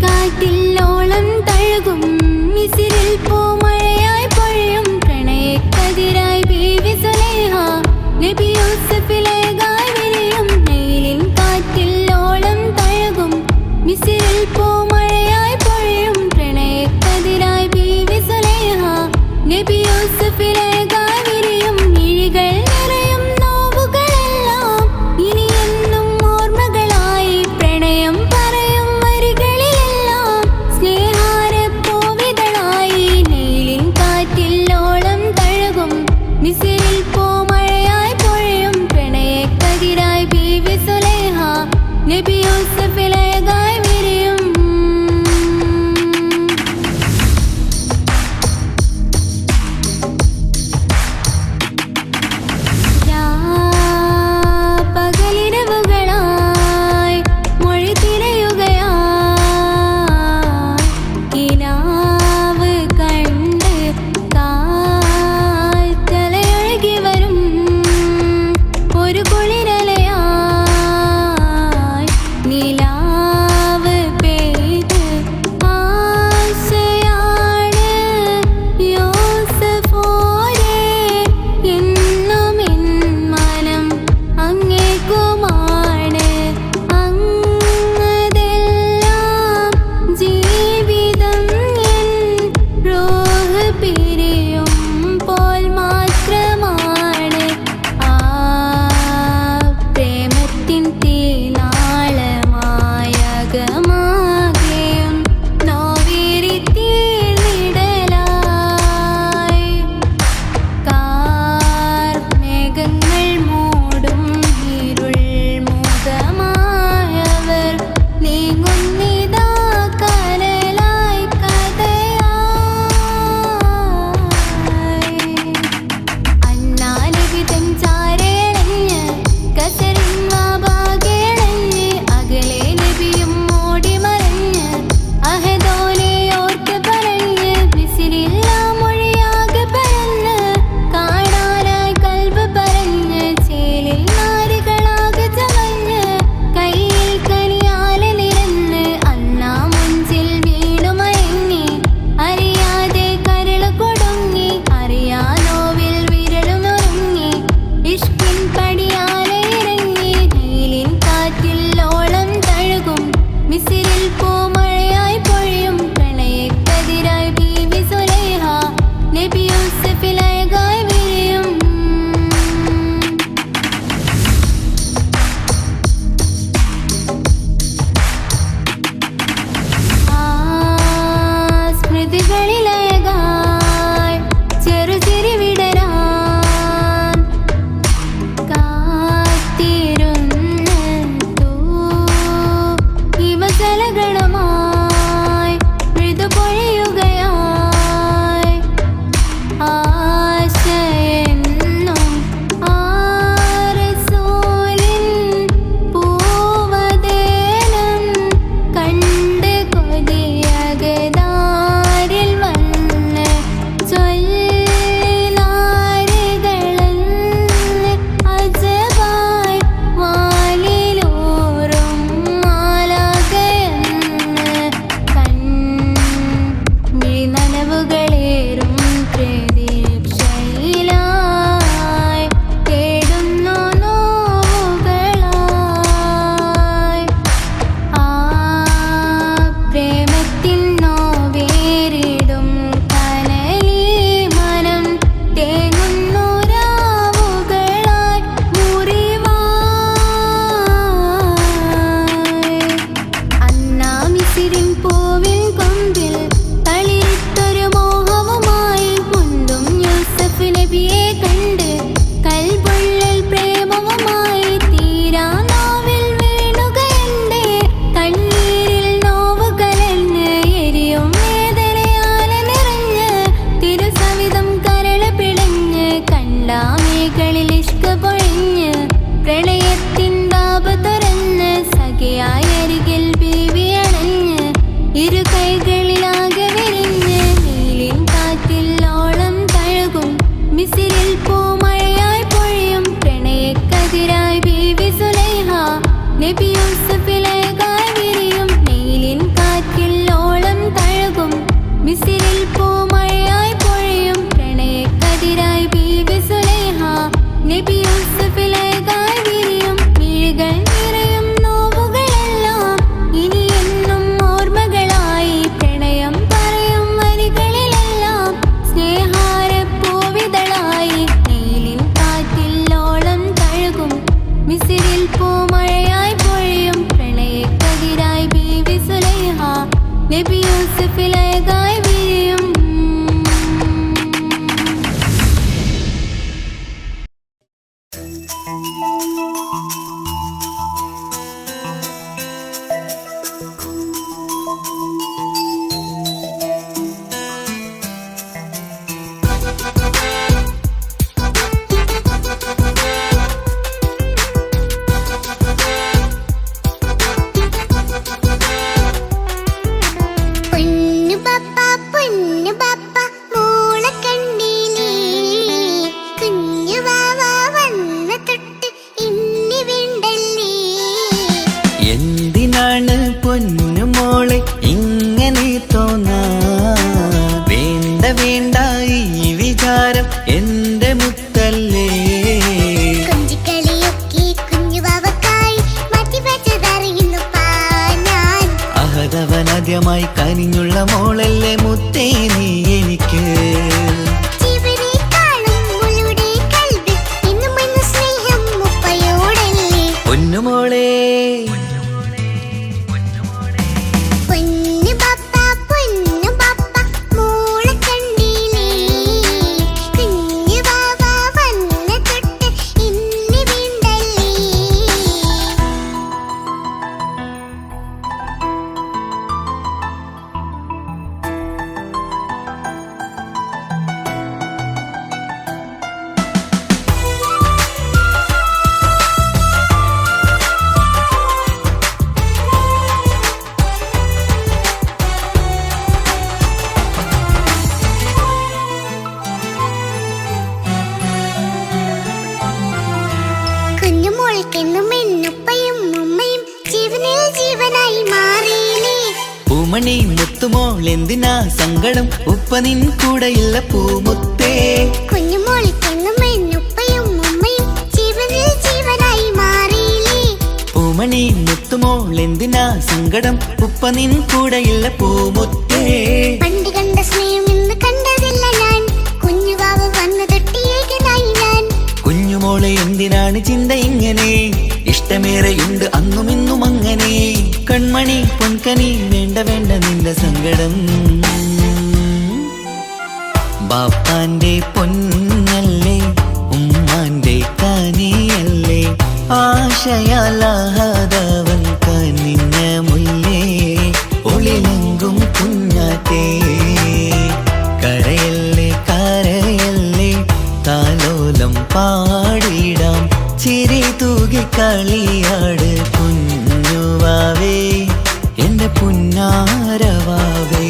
കാറ്റില്ലോളം തഴുകും മിസിരിൽ പൂമഴയായി പൊഴിയും പ്രണയക്കതിരായി ബീവി സുലൈഹ നബി യൂസഫിലേകായി വിരിയും നെയിലിൻ കാറ്റില്ലോളം തഴുകും മിസിരിൽ പൂമഴയായി പൊഴിയും പ്രണയക്കതിരായി ബീവി സുലൈഹ നബി യൂസഫിലേകായി വിരിയും മിഴികൾ നിറയും നോവുകളെല്ലാം ഇനി എന്നും ഓർമ്മകളായി പ്രണയം പറയും വരികളിലെല്ലാം സ്നേഹാരപ്പൂവിതളായി നെയിലിൻ കാറ്റില്ലോളം തഴുകും മിസിരിൽ പൂമഴയായി പൊഴിയും പ്രണയക്കതിരായി ബീവി സുലൈഹ നബി യൂസഫിലേകായി വിരിയും നബി യൂസഫിലഴകായി വിരിയും. എന്തിനാണ് പൊന്നുമോളെ ഇങ്ങനെ തോന്നാ? വേണ്ട വേണ്ട ഈ വിചാരം എന്റെ മുത്തല്ലേ. അഹദവനാദ്യമായി കനിഞ്ഞുള്ള മോളല്ലേ മുത്തേ നീ എനിക്ക്. പൊന്നുമോളെ പൂമണി മുത്തുമോൾ എന്തിനാ സങ്കടം? ഉപ്പ നിൻ കൂടെയില്ല പൂമുത്തേ. പൂമണി മുത്തുമോൾ എന്തിനാ സങ്കടം? ഉപ്പ നിൻ കൂടെയില്ല പൂമുത്തേ. പണ്ട് കണ്ട സ്നേഹം ഇന്ന് കണ്ടതില്ല ഞാൻ. കുഞ്ഞുവാവ് വന്നു തൊട്ടിയേകനായി ഞാൻ. കുഞ്ഞുമോളെ എന്തിനാണ് ചിന്ത ഇങ്ങനെ? ഇഷ്ടമേറെയുണ്ട് അന്നും ഇന്നും അങ്ങനെ. കൺമണി പൊൻകനി വേണ്ട വേണ്ട നിന്റെ സങ്കടം. ബാപ്പാന്റെ പൊന്നല്ലേ ഉമ്മാന്റെ കനിയല്ലേ. ആശയാലാഹതവൻ കനിഞ്ഞ മുല്ലേ. ഒളിലെങ്കും കുഞ്ഞാറ്റേ കരയല്ലേ കരയല്ലേ. താലോലം പാടിടാം ചിരി തൂകി കളിയാട്. കുഞ്ഞുവാവേ എന്റെ പുന്നാരവാവേ.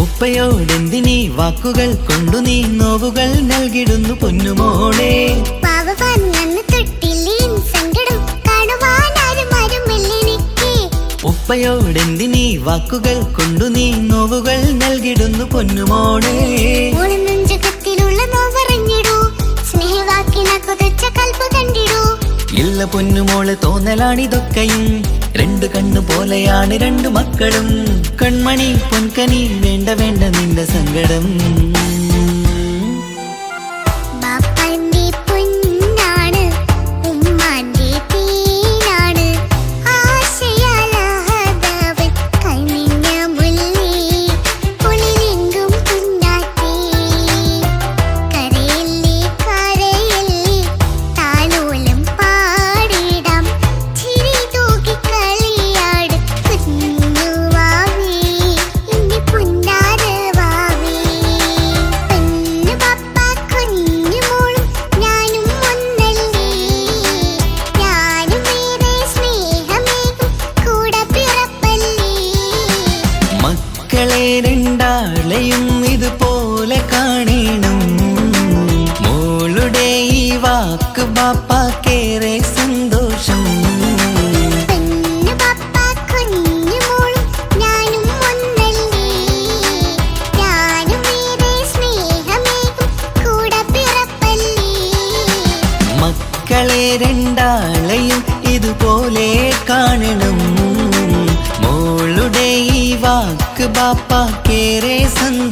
ഉപ്പയോടെന്തിനീ വാക്കുകൾ കൊണ്ടു നീ നോവുകൾ നൽകിടുന്നു പൊന്നുമോളെ. ഉപ്പയോടെന്തിനീ വാക്കുകൾ കൊണ്ടു നീ നോവുകൾ നൽകിടുന്നു പൊന്നുമോളെ. ഇല്ല പൊന്നുമോളെ തോന്നലാണിതൊക്കെയും. രണ്ടു കണ്ണു പോലെയാണ് രണ്ടു മക്കളും. കൺമണി പൊൻകനി വേണ്ട വേണ്ട നിന്റെ സങ്കടം. രണ്ടാളെയും ഇതുപോലെ കാണണം. മോളുടെ ഈ വാക്ക് ബാപ്പാക്കേറെ സന്തോഷം. പൊന്നു പപ്പ കുഞ്ഞു മോളും ഞാനും ഒന്നല്ലേ, ഞാനും ഏറെ സ്നേഹമേകും കൂടെ പിറപ്പല്ലേ. മക്കളെ രണ്ടാളെയും ഇതുപോലെ കാണണം. മോളുടെ ഈ വാക്ക് ബാപ്പാക്കേറെ സന്തോഷം.